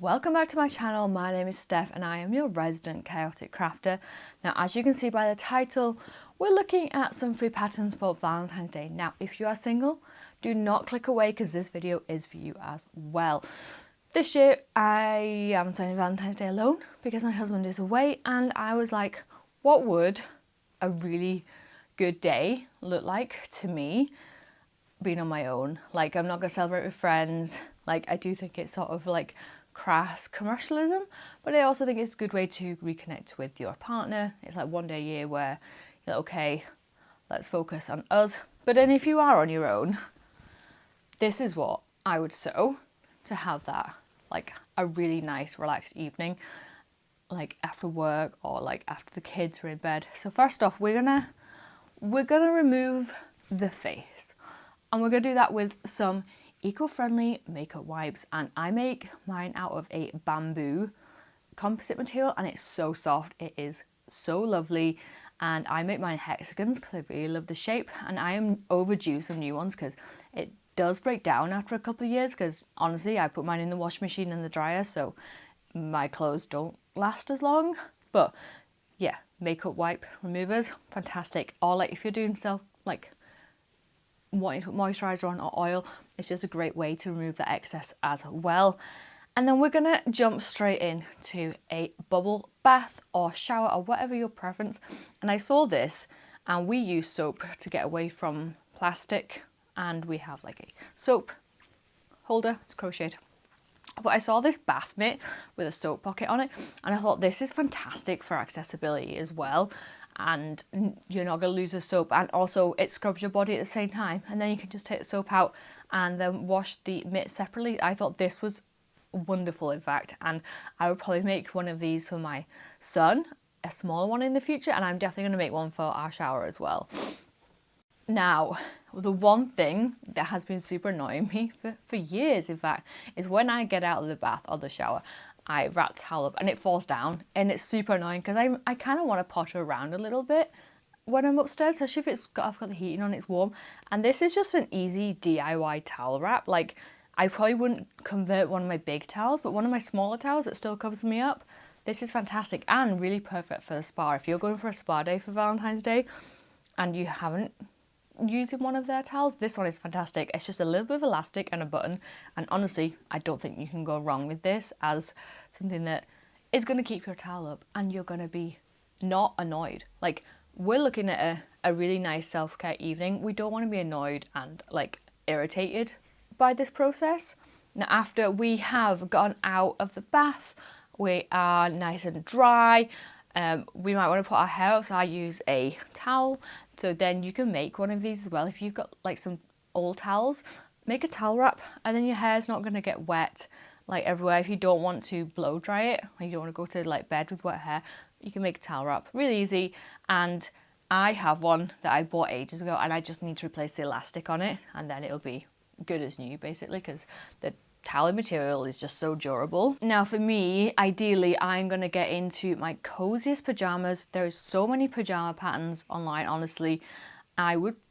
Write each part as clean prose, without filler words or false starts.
Welcome back to my channel. My name is Steph and I am your resident chaotic crafter. Now, as you can see by the title, we're looking at some free patterns for Valentine's Day. Now, if you are single, do not click away because this video is for you as well. This year, I am spending Valentine's Day alone because my husband is away, and I was like, what would a really good day look like to me being on my own? Like, I'm not going to celebrate with friends. Like, I do think it's sort of like crass commercialism, but I also think it's a good way to reconnect with your partner. It's like one day a year where you're like, okay, let's focus on us. But then if you are on your own, this is what I would sew to have that, like a really nice relaxed evening, like after work or like after the kids are in bed. So first off, we're gonna remove the face, and we're gonna do that with some eco-friendly makeup wipes, and I make mine out of a bamboo composite material, and it's so soft, it is so lovely. And I make mine hexagons because I really love the shape, and I am overdue some new ones because it does break down after a couple of years, because honestly I put mine in the washing machine and the dryer, so my clothes don't last as long. But yeah, makeup wipe removers, fantastic. Or like if you're doing self, like wanting to put moisturiser on or oil, it's just a great way to remove the excess as well. And then we're gonna jump straight in to a bubble bath or shower or whatever your preference. And I saw this, and we use soap to get away from plastic, and we have like a soap holder, it's crocheted. But I saw this bath mitt with a soap pocket on it, and I thought this is fantastic for accessibility as well, and you're not going to lose the soap, and also it scrubs your body at the same time, and then you can just take the soap out and then wash the mitt separately. I thought this was wonderful, in fact, and I would probably make one of these for my son, a smaller one in the future, and I'm definitely going to make one for our shower as well. Now, the one thing that has been super annoying me for years, in fact, is when I get out of the bath or the shower, I wrap the towel up and it falls down, and it's super annoying because I kind of want to potter around a little bit when I'm upstairs, especially if I've got the heating on, it's warm. And this is just an easy DIY towel wrap. Like, I probably wouldn't convert one of my big towels, but one of my smaller towels that still covers me up, this is fantastic and really perfect for the spa. If you're going for a spa day for Valentine's Day and you haven't using one of their towels, this one is fantastic. It's just a little bit of elastic and a button, and honestly I don't think you can go wrong with this as something that is going to keep your towel up and you're going to be not annoyed. Like, we're looking at a really nice self-care evening. We don't want to be annoyed and like irritated by this process. Now, after we have gone out of the bath, we are nice and dry. We might want to put our hair up, so I use a towel. So then you can make one of these as well. If you've got like some old towels, make a towel wrap, and then your hair's not going to get wet like everywhere. If you don't want to blow dry it, or you don't want to go to like bed with wet hair, you can make a towel wrap, really easy. And I have one that I bought ages ago, and I just need to replace the elastic on it, and then it'll be good as new basically, because the towel material is just so durable. Now for me, ideally I'm going to get into my coziest pajamas. There's so many pajama patterns online, honestly. Ideally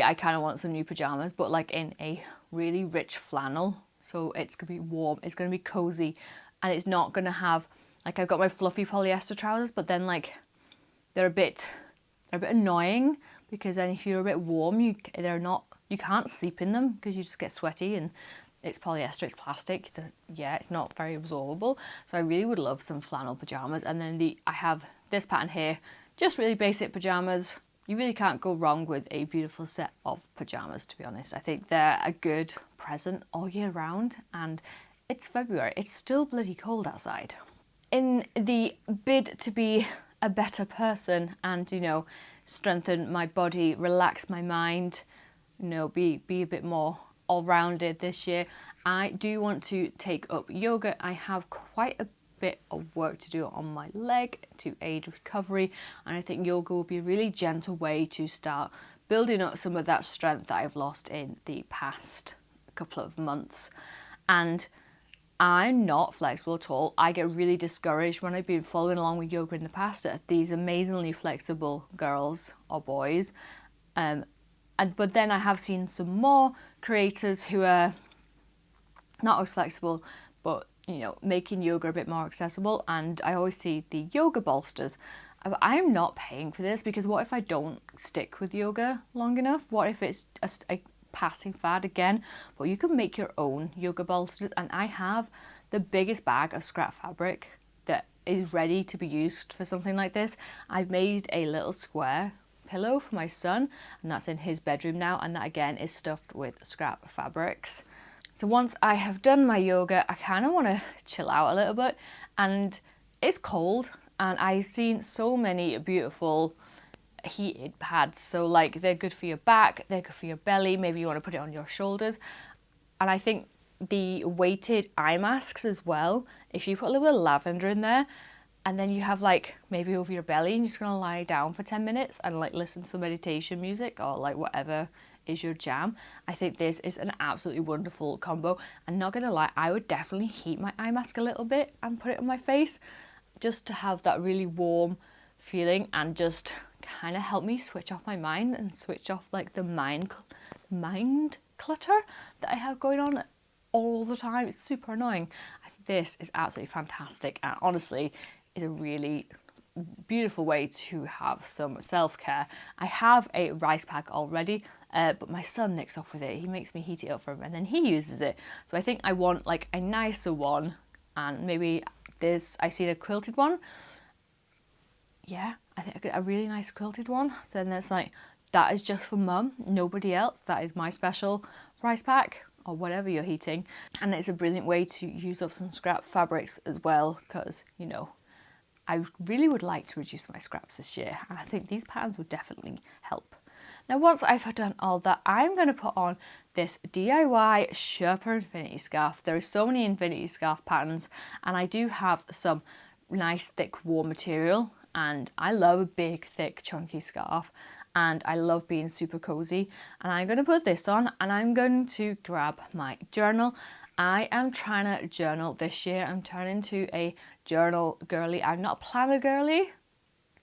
I kind of want some new pajamas, but like in a really rich flannel, so it's going to be warm, it's going to be cozy, and it's not going to have, like, I've got my fluffy polyester trousers, but then like they're a bit annoying, because then if you're a bit warm, you can't sleep in them because you just get sweaty, and it's polyester, it's plastic. It's not very absorbable. So I really would love some flannel pajamas. And then I have this pattern here, just really basic pajamas. You really can't go wrong with a beautiful set of pajamas, to be honest. I think they're a good present all year round, and it's February, it's still bloody cold outside. In the bid to be a better person and, you know, strengthen my body, relax my mind, you know, be a bit more all-rounded this year, I do want to take up yoga. I have quite a bit of work to do on my leg to aid recovery, and I think yoga will be a really gentle way to start building up some of that strength that I've lost in the past couple of months. And I'm not flexible at all. I get really discouraged when I've been following along with yoga in the past at these amazingly flexible girls or boys, but then I have seen some more creators who are not as flexible, but you know, making yoga a bit more accessible. And I always see the yoga bolsters. I'm not paying for this because what if I don't stick with yoga long enough? What if it's a passing fad again? But you can make your own yoga bolsters, and I have the biggest bag of scrap fabric that is ready to be used for something like this. I've made a little square pillow for my son, and that's in his bedroom now, and that again is stuffed with scrap fabrics. So once I have done my yoga, I kind of want to chill out a little bit, and it's cold, and I've seen so many beautiful heated pads. So like, they're good for your back, they're good for your belly, maybe you want to put it on your shoulders. And I think the weighted eye masks as well, if you put a little bit of lavender in there, and then you have like maybe over your belly, and you're just gonna lie down for 10 minutes and like listen to some meditation music or like whatever is your jam. I think this is an absolutely wonderful combo. And not gonna lie, I would definitely heat my eye mask a little bit and put it on my face, just to have that really warm feeling and just kind of help me switch off my mind and switch off like the mind clutter that I have going on all the time. It's super annoying. I think this is absolutely fantastic, and honestly is a really beautiful way to have some self-care. I have a rice pack already, but my son nicks off with it. He makes me heat it up for him and then he uses it. So I think I want like a nicer one, and maybe I see a quilted one. Yeah, I think a really nice quilted one. Then there's like, that is just for mum, nobody else. That is my special rice pack or whatever you're heating. And it's a brilliant way to use up some scrap fabrics as well, because, you know, I really would like to reduce my scraps this year, and I think these patterns would definitely help. Now, once I've done all that, I'm going to put on this DIY Sherpa infinity scarf. There are so many infinity scarf patterns, and I do have some nice thick warm material, and I love a big thick chunky scarf, and I love being super cozy. And I'm going to put this on, and I'm going to grab my journal. I am trying to journal this year. I'm turning to a journal girly. I'm not a planner girly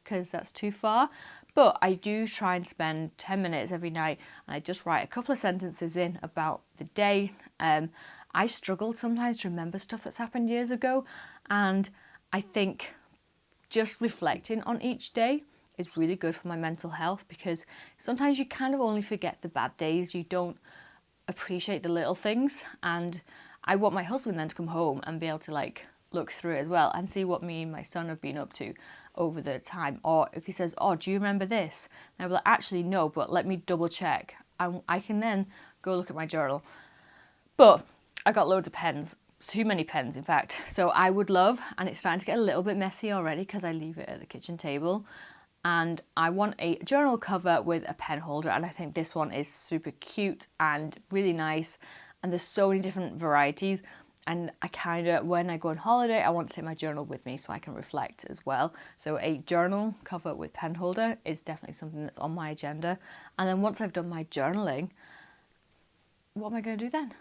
because that's too far, but I do try and spend 10 minutes every night, and I just write a couple of sentences in about the day. I struggled sometimes to remember stuff that's happened years ago, and I think just reflecting on each day is really good for my mental health, because sometimes you kind of only forget the bad days. You don't appreciate the little things, and I want my husband then to come home and be able to like look through it as well and see what me and my son have been up to over the time. Or if he says, oh, do you remember this? And I'll be like, actually no, but let me double check. I can then go look at my journal. But I got loads of pens, too many pens in fact. So I would love, and it's starting to get a little bit messy already because I leave it at the kitchen table, and I want a journal cover with a pen holder, and I think this one is super cute and really nice, and there's so many different varieties. And I kind of, when I go on holiday, I want to take my journal with me so I can reflect as well. So a journal cover with pen holder is definitely something that's on my agenda. And then once I've done my journaling, what am I going to do then?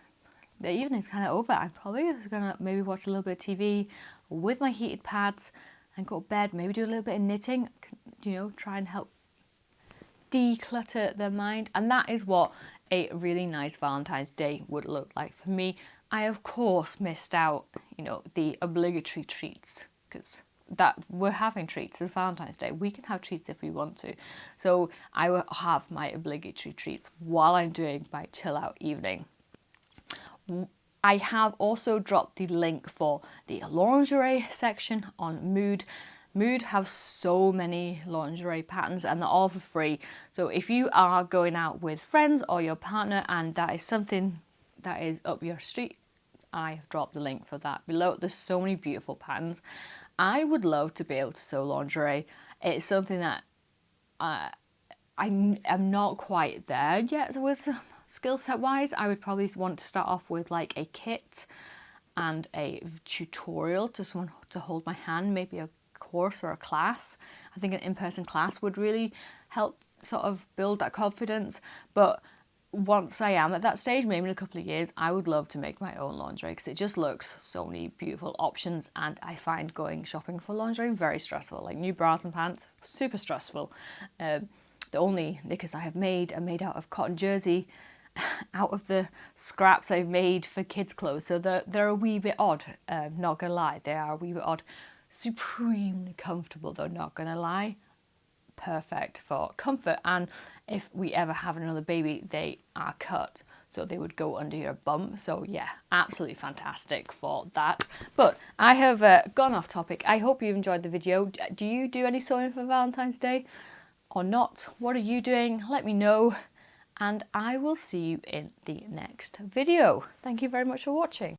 The evening's kind of over. I'm probably just going to maybe watch a little bit of TV with my heated pads and go to bed, maybe do a little bit of knitting, you know, try and help declutter the mind. And that is what a really nice Valentine's Day would look like for me. I of course missed out, you know, the obligatory treats, because that we're having treats. It's Valentine's Day. We can have treats if we want to. So I will have my obligatory treats while I'm doing my chill out evening. I have also dropped the link for the lingerie section on Mood. Mood have so many lingerie patterns, and they're all for free. So if you are going out with friends or your partner and that is something that is up your street, I have dropped the link for that below. There's so many beautiful patterns. I would love to be able to sew lingerie. It's something that I'm not quite there yet with skill set wise. I would probably want to start off with like a kit and a tutorial to someone to hold my hand, maybe a course or a class. I think an in-person class would really help sort of build that confidence. But once I am at that stage, maybe in a couple of years, I would love to make my own lingerie, because it just looks so many beautiful options, and I find going shopping for lingerie very stressful. Like new bras and pants, super stressful. The only knickers I have made are made out of cotton jersey, out of the scraps I've made for kids' clothes. So they're a wee bit odd, not gonna lie. They are a wee bit odd. Supremely comfortable though, not gonna lie. Perfect for comfort, and if we ever have another baby, they are cut so they would go under your bum. So yeah, absolutely fantastic for that. But I have gone off topic. I hope you enjoyed the video. Do you do any sewing for Valentine's Day or not? What are you doing? Let me know, and I will see you in the next video. Thank you very much for watching.